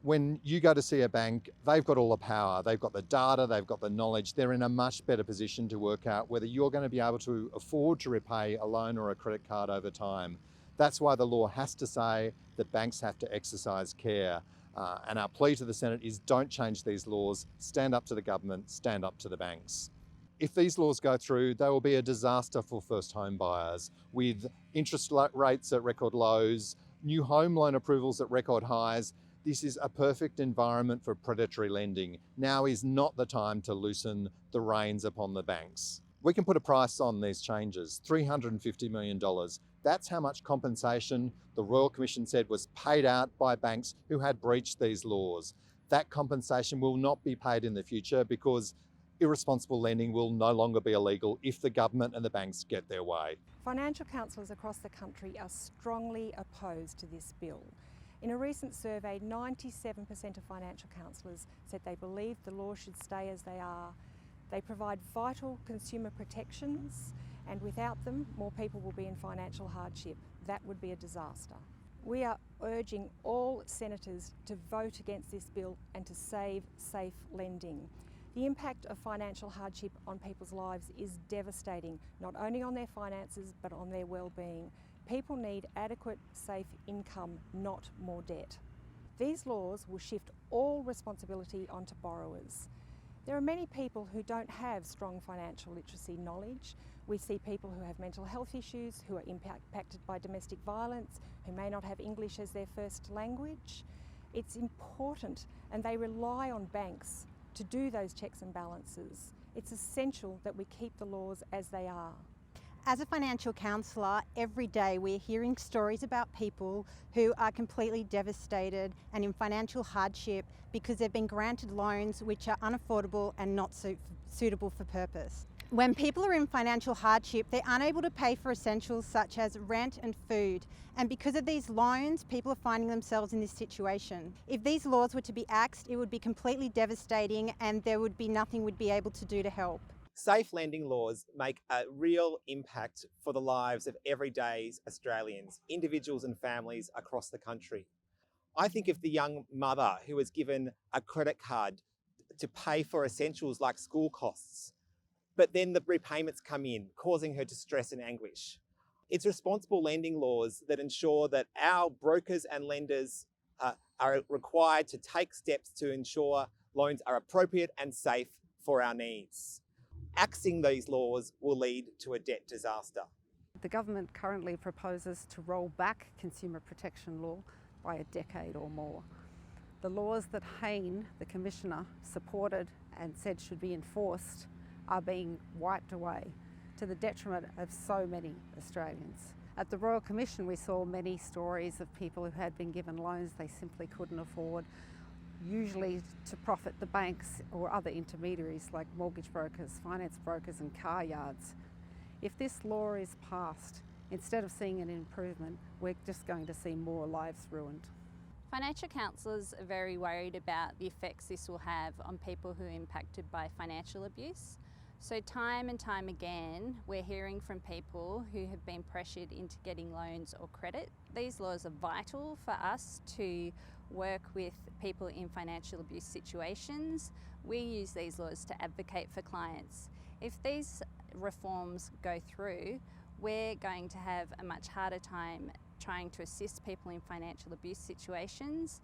When you go to see a bank, they've got all the power, they've got the data, they've got the knowledge, they're in a much better position to work out whether you're going to be able to afford to repay a loan or a credit card over time. That's why the law has to say that banks have to exercise care. And our plea to the Senate is don't change these laws, stand up to the government, stand up to the banks. If these laws go through, they will be a disaster for first home buyers, with interest rates at record lows, new home loan approvals at record highs. This is a perfect environment for predatory lending. Now is not the time to loosen the reins upon the banks. We can put a price on these changes, $350 million. That's how much compensation the Royal Commission said was paid out by banks who had breached these laws. That compensation will not be paid in the future because irresponsible lending will no longer be illegal if the government and the banks get their way. Financial counsellors across the country are strongly opposed to this bill. In a recent survey, 97% of financial counsellors said they believe the law should stay as they are. They provide vital consumer protections, and without them, more people will be in financial hardship. That would be a disaster. We are urging all senators to vote against this bill and to save safe lending. The impact of financial hardship on people's lives is devastating, not only on their finances but on their well-being. People need adequate, safe income, not more debt. These laws will shift all responsibility onto borrowers. There are many people who don't have strong financial literacy knowledge. We see people who have mental health issues, who are impacted by domestic violence, who may not have English as their first language. It's important, and they rely on banks to do those checks and balances. It's essential that we keep the laws as they are. As a financial counsellor, every day we're hearing stories about people who are completely devastated and in financial hardship because they've been granted loans which are unaffordable and not suitable for purpose. When people are in financial hardship, they're unable to pay for essentials such as rent and food. And because of these loans, people are finding themselves in this situation. If these laws were to be axed, it would be completely devastating and there would be nothing we'd be able to do to help. Safe lending laws make a real impact for the lives of everyday Australians, individuals and families across the country. I think of the young mother who was given a credit card to pay for essentials like school costs, but then the repayments come in, causing her distress and anguish. It's responsible lending laws that ensure that our brokers and lenders are required to take steps to ensure loans are appropriate and safe for our needs. Axing these laws will lead to a debt disaster. The government currently proposes to roll back consumer protection law by a decade or more. The laws that Hayne, the Commissioner, supported and said should be enforced are being wiped away to the detriment of so many Australians. At the Royal Commission, we saw many stories of people who had been given loans they simply couldn't afford, usually to profit the banks or other intermediaries like mortgage brokers, finance brokers and car yards. If this law is passed, instead of seeing an improvement, we're just going to see more lives ruined. Financial counsellors are very worried about the effects this will have on people who are impacted by financial abuse. So time and time again, we're hearing from people who have been pressured into getting loans or credit. These laws are vital for us to work with people in financial abuse situations. We use these laws to advocate for clients. If these reforms go through, we're going to have a much harder time trying to assist people in financial abuse situations.